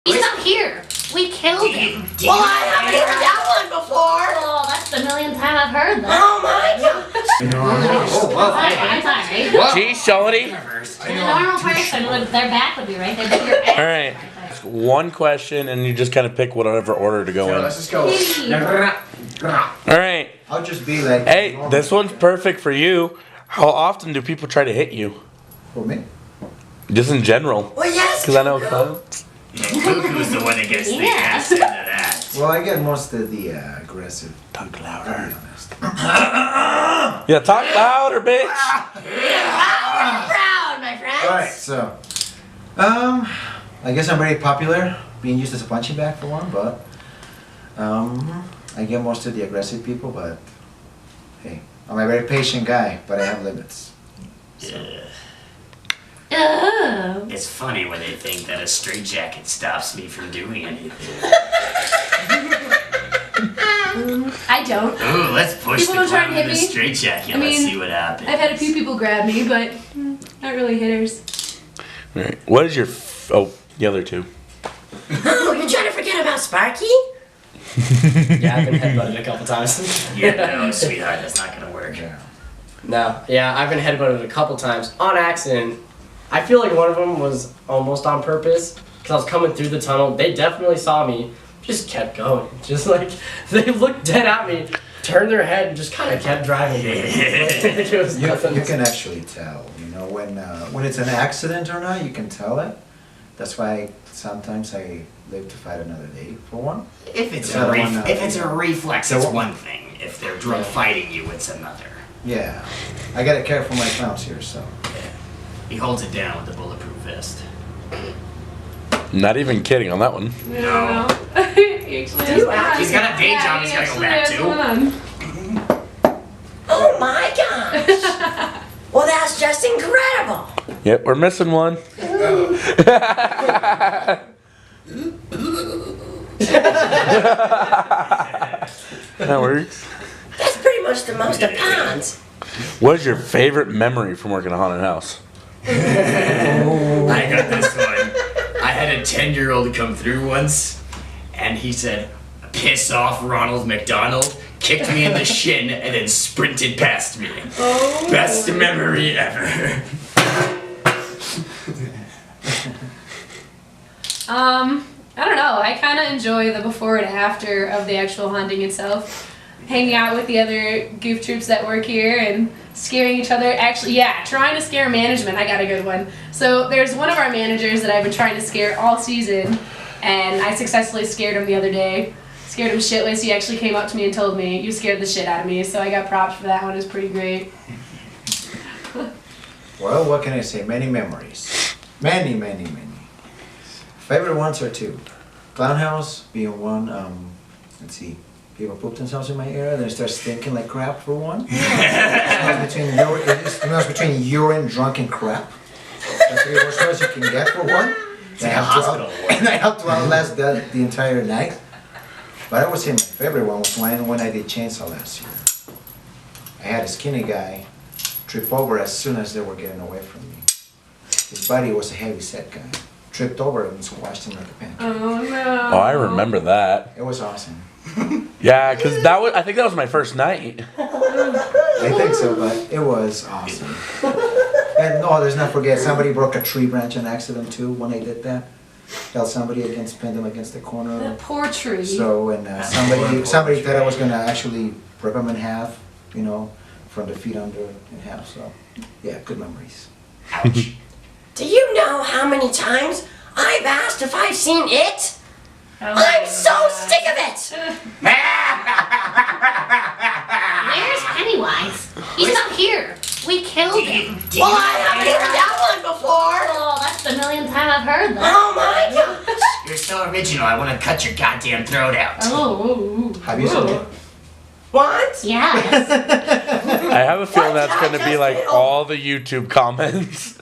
He's not here. We killed him. Well, I haven't heard that one before. Oh, that's the millionth time I've heard that. Oh my gosh. I'm sorry. Gee, Shorty. A normal person, their back would be right there. But your Alright. One question, and you just kind of pick whatever order to go in. Let's just go. Alright. I'll just be like. Hey, this one's perfect for you. How often do people try to hit you? For me? Just in general. Well, yes. Because I know clowns. Cuckoo's the one that gets the ass into that. Well, I get most of the aggressive. Talk To be louder. honest. Yeah, talk louder, bitch. Proud, my friends. Alright, so. I guess I'm very popular, being used as a punching bag for one, but. I get most of the aggressive people, but. Hey, I'm a very patient guy, but I have limits. Yeah. Oh. It's funny when they think that a straitjacket stops me from doing anything. I don't. Ooh, let's push People the don't try clown and in the hit me. straitjacket. I Let's mean, see what happens. I've had a few people grab me, but not really hitters. Alright. What is your. The other two. Oh, you're trying to forget about Sparky? Yeah, I've been headbutted a couple times. Yeah, no, sweetheart, that's not gonna work. Yeah. No, yeah, I've been headbutted a couple times on accident. I feel like one of them was almost on purpose because I was coming through the tunnel. They definitely saw me, just kept going. Just like, they looked dead at me, turned their head, and just kind of kept driving me. It was nothing. You can actually tell, you know, when it's an accident or not, you can tell it. That's why sometimes I live to fight another day, for one. If it's The other a one, if it's a reflex, the it's one- one thing. If they're drunk fighting you, it's another. Yeah. I gotta care for my clowns here, so. He holds it down with the bulletproof vest. Not even kidding on that one. No. He actually has one. He's got a day job he's he gotta go actually back has to. one. Oh my gosh. Well, that's just incredible. Yep, we're missing one. That works. That's pretty much the most of ponds. What is your favorite memory from working a haunted house? I got this one. I had a 10-year-old come through once, and he said, "Piss off, Ronald McDonald," kicked me in the shin, and then sprinted past me. Oh. Best memory ever. I don't know. I kind of enjoy the before and after of the actual haunting itself. Hanging out with the other goof troops that work here and scaring each other. Actually, yeah, trying to scare management. I got a good one. So there's one of our managers that I've been trying to scare all season, and I successfully scared him the other day. Scared him shitless. He actually came up to me and told me, "You scared the shit out of me." So I got props for that one. It was pretty great. Well, what can I say? Many memories. Many, many, many. Favorite ones are two. Clown house being one. Let's see. People poop themselves in my area, then it starts stinking like crap for one. It smells between urine, drunk, and crap. That's the worst smells you can get for one. It's like a hospital ward. And I have to outlast that the entire night. But I would say my favorite one was when I did Chainsaw last year. I had a skinny guy trip over as soon as they were getting away from me. His body was a heavy set guy. Tripped over and squashed him like a pancake. Oh no. Oh, I remember that. It was awesome. Yeah, because I think that was my first night. I think so, but it was awesome. And no, let's not forget, somebody broke a tree branch on accident too when I did that. Held somebody pinned them against the corner. That poor tree. So, and somebody thought I was gonna actually rip him in half, you know, from the feet under in half. So, yeah, good memories. Ouch. Do you know how many times I've asked if I've seen it? I'm so sick of it! Where's Pennywise? He's not here. We killed him. Well, I haven't heard that one before. Oh, that's the millionth time I've heard that. Oh my gosh. You're so original, I want to cut your goddamn throat out. Oh. Have you seen it? What? Yes. I have a feeling that's going to be like all the YouTube comments.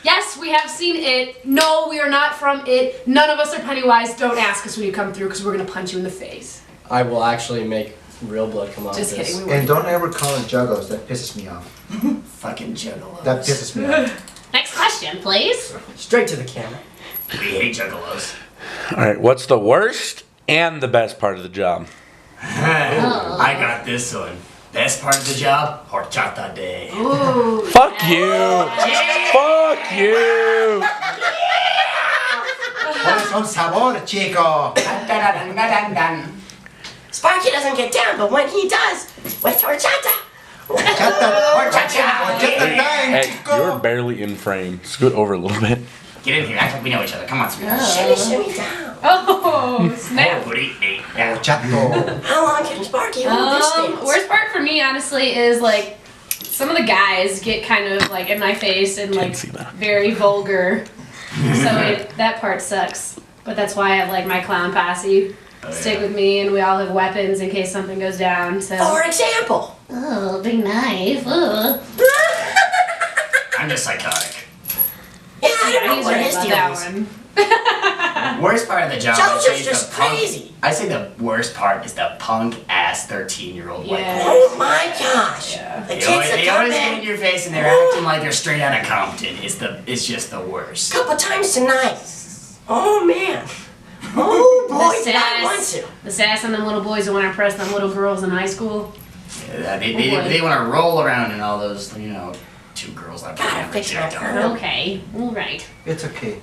Yes, we have seen it. No, we are not from it. None of us are Pennywise. Don't ask us when you come through because we're going to punch you in the face. I will actually make real blood come out Just of this. kidding. We And won't. don't ever call it juggles. That pisses me off. Fucking juggalos. That pisses me off. Next question, please. Straight to the camera. We hate juggalos. All right, what's the worst and the best part of the job? I got this one. Best part of the job? Horchata day. Ooh. Fuck you! Fuck you! Pones un sabor, chico. Sparky doesn't get down, but when he does, with horchata. Horchata time, Hey, chico. you're barely in frame. Scoot over a little bit. Get in here. Act like we know each other. Come on, sweetheart. Shimmy down. Oh, snap. Booty. Hey, yeah. Horchato. How long can Sparky hold this stance? Worst part for me, honestly, is like some of the guys get kind of like in my face and like see that. very vulgar. So that part sucks. But that's why I like my clown posse. Stick with me, and we all have weapons in case something goes down. So. For example. Oh, big knife. Ugh. I'm just psychotic. Yeah, I don't know He's what right his about deal that is. one. Worst part of the job. Joe's I'd say, is just the punk- crazy. I say the worst part is the punk ass 13-year-old white Yeah. boy. Oh my gosh. Yeah. The They kids always, that they come always get in in your face and they're acting like they're straight out of Compton. It's just the worst. a couple times tonight. Oh man. Oh boy, The did I want sass, to. the sass on them little boys that want to impress them little girls in high school. Yeah, they boy. want to roll around in all those, two girls that Gotta can't fix my reject car. them. Okay, all right. It's okay.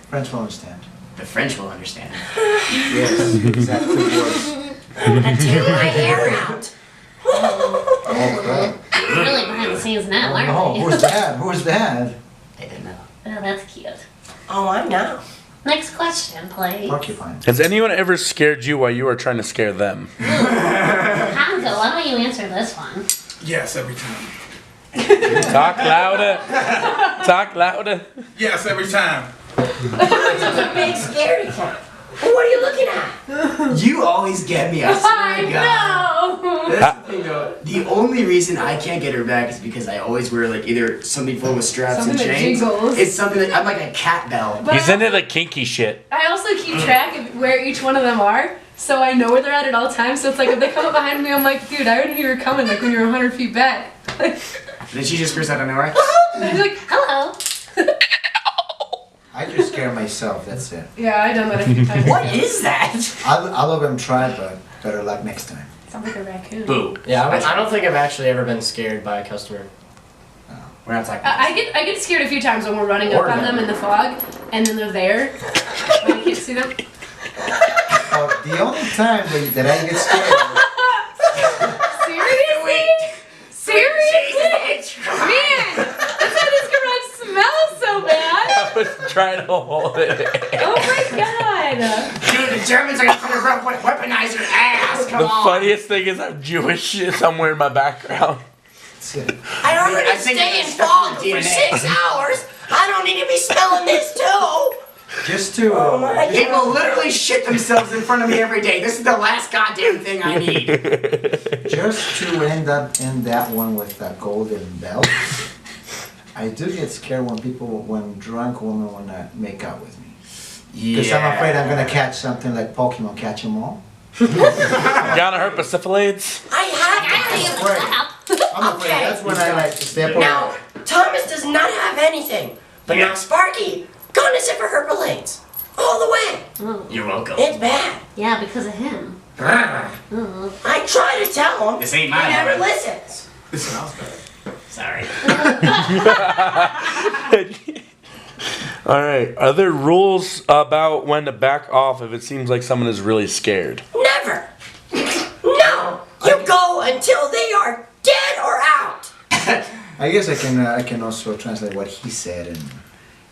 Friends will understand. The French will understand. Yes, exactly words. I'm gonna tear my hair out. Oh, crap. Really behind the scenes now, aren't Oh, we? who's that? Who's that? They didn't know. Oh, that's cute. Oh, I know. Next question, please. Porcupine. Has anyone ever scared you while you were trying to scare them? Hanzo, why don't you answer this one? Yes, every time. Talk louder. Talk louder. Yes, every time. Hanzo's a big scaredy cat. What are you looking at? You always get me, I swear I to God. know. That's the thing though. The only reason I can't get her back is because I always wear like either something full with straps Something and that chains. jiggles. It's something that I'm like a cat bell. But He's into the kinky shit. I also keep track of where each one of them are, so I know where they're at all times. So it's like if they come up behind me, I'm like, dude, I already knew you were coming. Like when you're 100 feet back. Like, Then she just screams out of nowhere. he's like, Hello. I just scare myself, that's it. yeah, I've done that a few times. What is that? I'll let them try, but better luck next time. Sounds like a raccoon. Boo. Yeah, I don't think I've actually ever been scared by a customer. We're not talking. I get scared a few times when we're running up Or on them. them in the fog, and then they're there. And I can't see them. Oh, the only time that I get scared, Seriously? Seriously? Man, that's why this garage smells so bad. I was trying to hold it. Oh my god. Dude, the Germans are gonna weaponize your ass. Come The on. funniest thing is I'm Jewish somewhere in my background. that's it. I already I think stay in it's stuck fog in for the DNA. 6 hours. I don't need to be smelling this too. Just to, Oh my God. People literally shit themselves in front of me every day. This is the last goddamn thing I need. just to end up in that one with that golden belt. I do get scared when drunk women wanna make out with me. Because I'm afraid I'm gonna catch something like Pokemon catch 'em all. Gotta hurt Pacifilates. I have to. Afraid. I'm afraid. Okay. That's when I like to step away. Now, Thomas does not have anything. But now Sparky, gonna zipper her blades. All the way. Oh, You're welcome. It's bad. yeah, because of him. Oh. I try to tell him. This ain't He mine. never Already. listens. This smells better. Sorry. All right. Are there rules about when to back off if it seems like someone is really scared? Never. No. You go until they are dead or out. I guess I can also translate what he said, and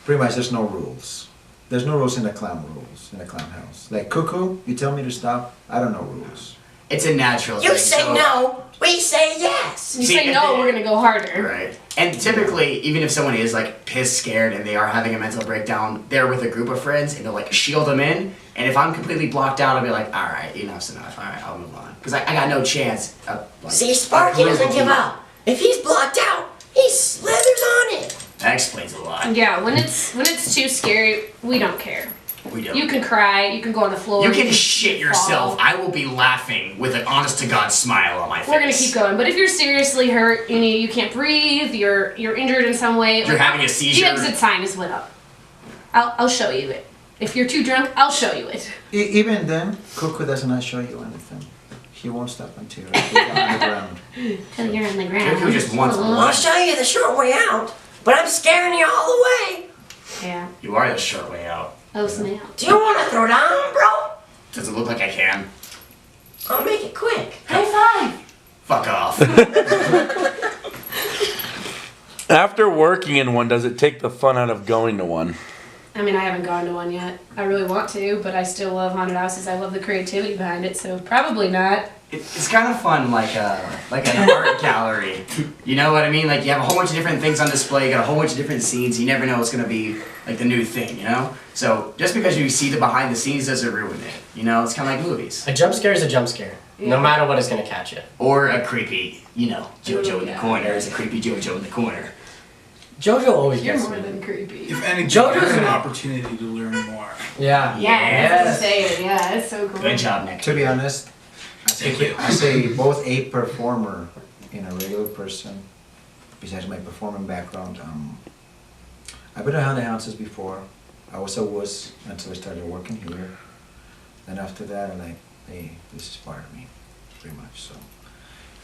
pretty much there's no rules. There's no rules in the clown house. Like cuckoo, you tell me to stop, I don't know rules. It's a natural You thing. say so- no, we say yes. You See, say if no, they- we're gonna go harder. Right. And typically, even if someone is like piss scared and they are having a mental breakdown, they're with a group of friends and they'll like shield them in. And if I'm completely blocked out, I'll be like, all right, enough's enough. All right, I'll move on. Because I got no chance. Of, like, See, Sparky doesn't give up. If he's blocked out, he slithers on it. That explains a lot. Yeah, when it's too scary, we don't care. We don't. You can cry, you can go on the floor. You can shit yourself. fall. I will be laughing with an honest to God smile on my face. We're gonna keep going. But if you're seriously hurt, you can't breathe, you're injured in some way. You're having a seizure. The exit sign is lit up. I'll show you it. If you're too drunk, I'll show you it. Even then, Cuckoo does not show you anything. He won't stop until you're on the ground. Till you're on the ground. Cuckoo just wants Well, I'll show you the short way out, but I'm scaring you all the way. Yeah. You are the short way out. Oh, snap. Do you want to throw down, bro? Does it look like I can? I'll make it quick. High five. Fuck off. After working in one, does it take the fun out of going to one? I mean, I haven't gone to one yet. I really want to, but I still love haunted houses. I love the creativity behind it, so probably not. It's kind of fun, like an art gallery. You know what I mean? Like you have a whole bunch of different things on display. You got a whole bunch of different scenes. You never know what's gonna be like the new thing. You know? So just because you see the behind the scenes doesn't ruin it. You know? It's kind of like movies. A jump scare is a jump scare. No matter what, it's gonna catch you. Or a creepy, JoJo in the Yeah. corner is a creepy JoJo in the corner. JoJo always You're gets more me. than creepy. If anything, JoJo's it's an an- opportunity to learn more. Yeah. Yeah, that's what I'm saying. Yeah, it's so cool. Good job, Nick. To be honest, I say both a performer and a regular person, besides my performing background. I've been to haunted houses before. I was a wuss until I started working here. Then after that, I'm like, hey, this is part of me, pretty much. So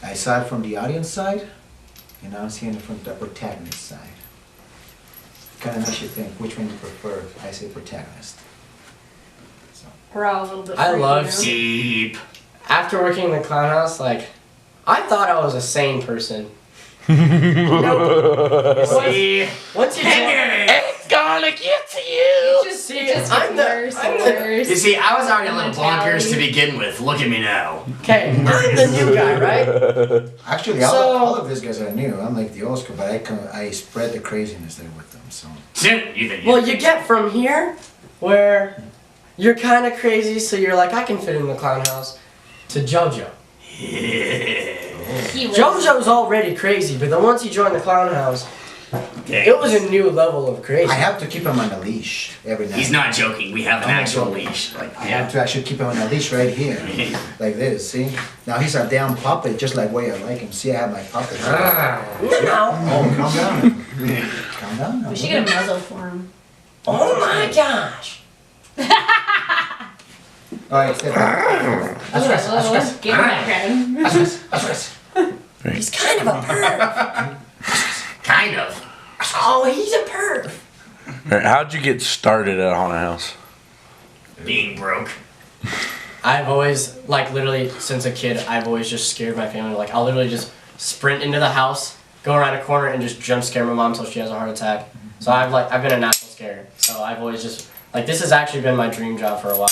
I saw it from the audience side, and now I'm seeing it from the protagonist side. Kind of makes you think which one you prefer. I say protagonist. So. We're all a little bit. I freaky love now. Deep. After working in the clown house, like, I thought I was a sane person. See? Once you It's gonna get to you! It just gets I'm worse and worse. You see, I was already a little Mentality. bonkers to begin with. Look at me now. Okay, I'm the new guy, right? Actually, So- all of these guys are new. I'm like the old school, but I spread the craziness there with them. So Well, you get from here, where you're kind of crazy, so you're like, I can fit in the clown house, to JoJo. He was. JoJo's already crazy, but then once you join the clown house, it was a new level of crazy. I have to keep him on a leash every night. He's not joking. We have an I'm not actual joking. leash. Like, I have to actually keep him on a leash right here, like this. See? Now he's a damn puppet, just like way I like him. See, I have my puppet. Oh, calm down. Calm down. now. We should get a muzzle for him. Oh my gosh. All right, step back. Let's get back at him. He's kind of a perv. kind of. Oh, he's a perv. Alright, how'd you get started at a haunted house? Being broke. I've always, like, literally, since a kid, I've always just scared my family. Like, I'll literally just sprint into the house, go around a corner, and just jump scare my mom until she has a heart attack. So I've been a natural scare. So I've always just, like, this has actually been my dream job for a while.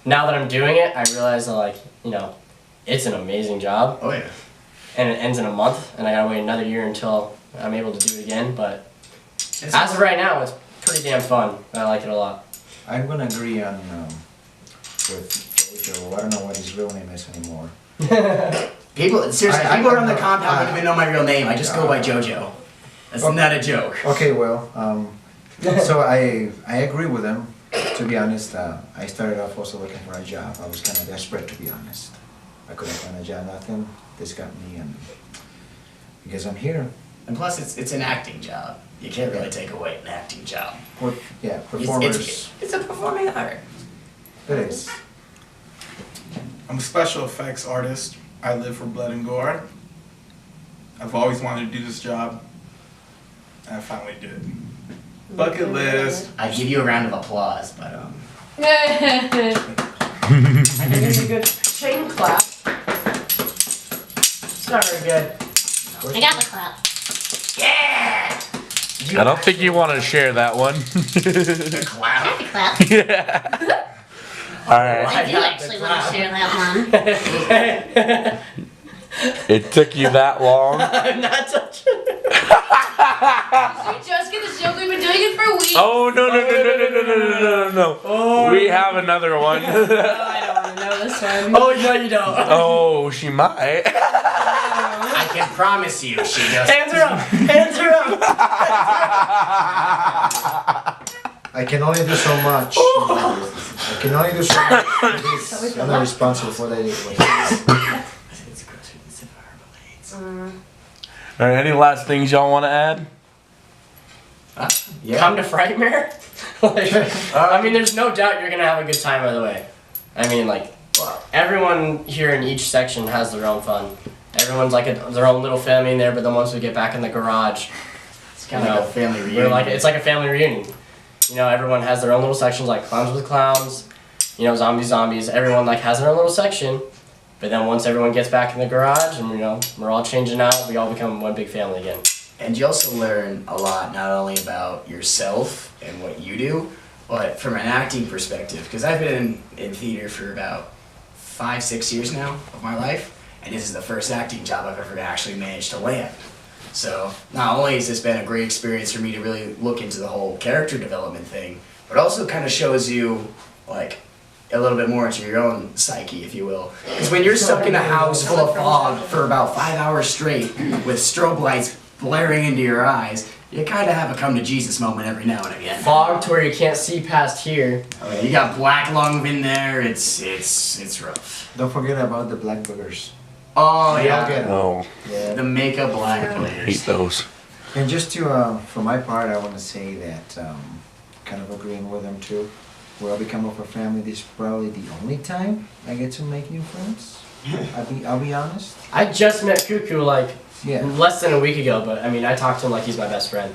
Now that I'm doing it, I realize that, like, it's an amazing job. Oh yeah. And it ends in a month, and I gotta wait another year until I'm able to do it again. But as of right now, it's pretty damn fun. I like it a lot. I'm gonna agree on with Jojo. I don't know what his real name is anymore. People, seriously, I- people around the I- compound don't even know my real name. I just go by JoJo. That's not a joke. Okay, well, so I agree with him. To be honest, I started off also looking for a job. I was kind of desperate, to be honest. I couldn't find a job, nothing. This got me, and because I'm here. And plus, it's an acting job. You can't really take away an acting job. Yeah, It's, performers. it's a performing art. It is. I'm a special effects artist. I live for blood and gore. I've always wanted to do this job, and I finally did. Bucket list. I'd give you a round of applause, but I think it's a good chain clap. It's not very good. I got the clap. yeah. I don't think you want to share that one. The I clap. can clap. Alright. I do actually want to share that one. It took you that long. I'm not touching it. We just get this joke. We've been doing it for weeks. Oh no. Oh, We have another one. I don't want to know this one. Oh, no, you don't. Oh, she might. I can promise you, she does. Hands her up. Hands her up. I can only do so much. I can only do so much. I'm not responsible for that anyway. It's grosser than Sapphire Blades. Alright, any last things y'all want to add? Yeah. Come to Frightmare? Like, I mean, there's no doubt you're gonna have a good time. By the way, I mean, like, everyone here in each section has their own fun. Everyone's like their own little family in there. But then once we get back in the garage, It's kind of like a family reunion. it's like a family reunion. You know, everyone has their own little sections, like clowns with clowns. You know, zombies. Everyone like has their own little section. But then once everyone gets back in the garage and, you know, we're all changing out, we all become one big family again. And you also learn a lot, not only about yourself and what you do, but from an acting perspective. Because I've been in theater for about 5-6 years now of my life, and this is the first acting job I've ever actually managed to land. So not only has this been a great experience for me to really look into the whole character development thing, but also kind of shows you, like, a little bit more into your own psyche, if you will. Because when you're stuck in a house full of fog for about 5 hours straight with strobe lights blaring into your eyes, you kind of have a come to Jesus moment every now and again. Fog to where you can't see past here. Oh, yeah, you got black lung in there. It's rough. Don't forget about the black boogers. Oh They all get yeah, 'em. Oh, Yeah. the makeup black I hate players. those. And just to, for my part, I want to say that, kind of agreeing with them too. We'll become of a family. This is probably the only time I get to make new friends. I'll be honest. I just met Cuckoo like Yeah. less than a week ago, but I mean, I talked to him like he's my best friend.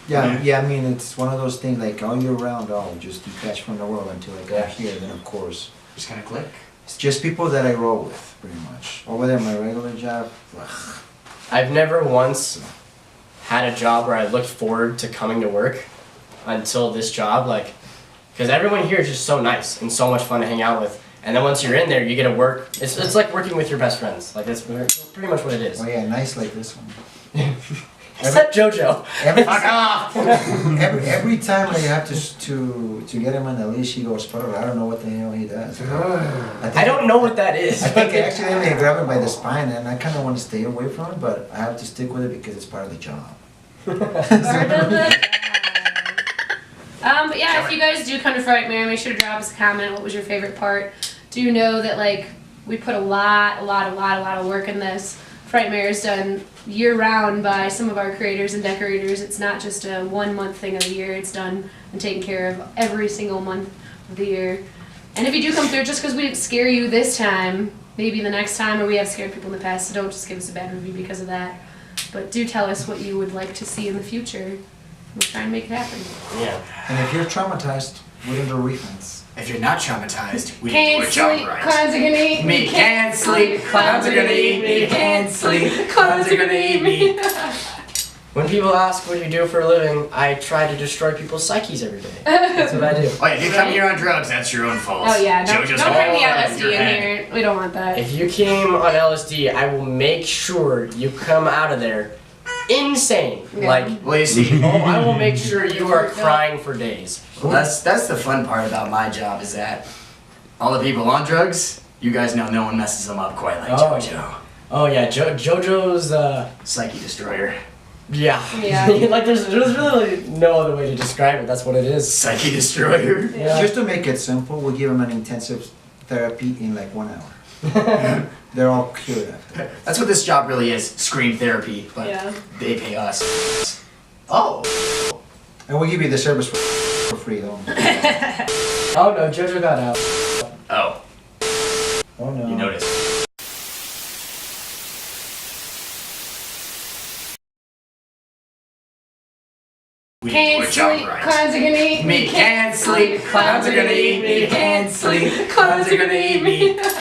Yeah, I mean, it's one of those things like all year round, just detached from the world until I got here. Then, of course, Just kind of click. it's just people that I roll with, pretty much. Over there, my regular job, ugh. I've never once had a job where I looked forward to coming to work until this job, like, because everyone here is just so nice and so much fun to hang out with. And then once you're in there, you get to work. It's like working with your best friends. Like, that's pretty much what it is. Oh yeah, nice like this one. Except JoJo. Every, Fuck off! every time I have to get him on the leash, he goes further. I don't know what the hell he does. I don't know what that is. I think I accidentally grab him by the spine, and I kind of want to stay away from it, but I have to stick with it because it's part of the job. But yeah, if you guys do come to Frightmare, make sure to drop us a comment. What was your favorite part? Do you know that like we put a lot of work in this? Frightmare is done year round by some of our creators and decorators. It's not just a 1 month thing of the year. It's done and taken care of every single month of the year. And if you do come through, just because we didn't scare you this time, maybe the next time, or we have scared people in the past, so don't just give us a bad review because of that. But do tell us what you would like to see in the future. We'll try and make it happen. Yeah. And if you're traumatized, we don't do refunds. If you're not traumatized, we Can't do a job sleep, right. clowns are gonna eat Me can't sleep, clowns are gonna eat me. Can't sleep, clowns are gonna eat me. When people ask what you do for a living, I try to destroy people's psyches every day. That's what I do. Oh, if you come here on drugs, that's your own fault. Oh yeah, don't JoJo's bring the all LSD your in head. here. We don't want that. If you came on LSD, I will make sure you come out of there insane. Yeah. Like, Well, you see, I will make sure you are crying for days. well, that's the fun part about my job is that all the people on drugs, you guys know no one messes them up quite like Oh. JoJo. Oh yeah, JoJo's, Psyche destroyer. yeah. Yeah. Like there's really no other way to describe it. That's what it is. Psyche destroyer. Yeah. Just to make it simple, we give them an intensive therapy in like 1 hour. They're all cured after. That's what this job really is, screen therapy, but Yeah. they pay us. Oh. And we give you the service for free, though. Oh no, JoJo got out. Oh, Oh no. you noticed. We do Can't a job sleep, right. clowns are gonna eat Me can't sleep, clowns are gonna eat me. Can't sleep, clowns are gonna eat me.